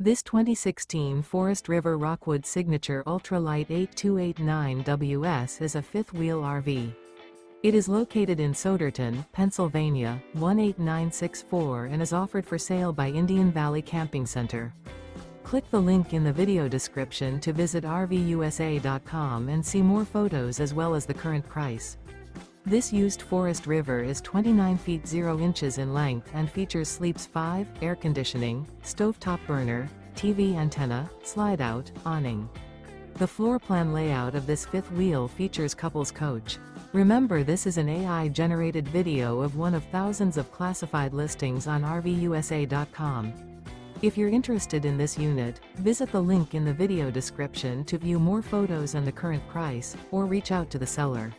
This 2016 Forest River Rockwood Signature Ultra Lite 8289WS is a fifth-wheel RV. It is located in Souderton, Pennsylvania, 18964 and is offered for sale by Indian Valley Camping Center. Click the link in the video description to visit RVUSA.com and see more photos as well as the current price. This used Forest River is 29 feet 0 inches in length and features sleeps 5, air conditioning, stovetop burner, TV antenna, slide-out, awning. The floor plan layout of this fifth wheel features couples coach. Remember, this is an AI-generated video of one of thousands of classified listings on RVUSA.com. If you're interested in this unit, visit the link in the video description to view more photos and the current price, or reach out to the seller.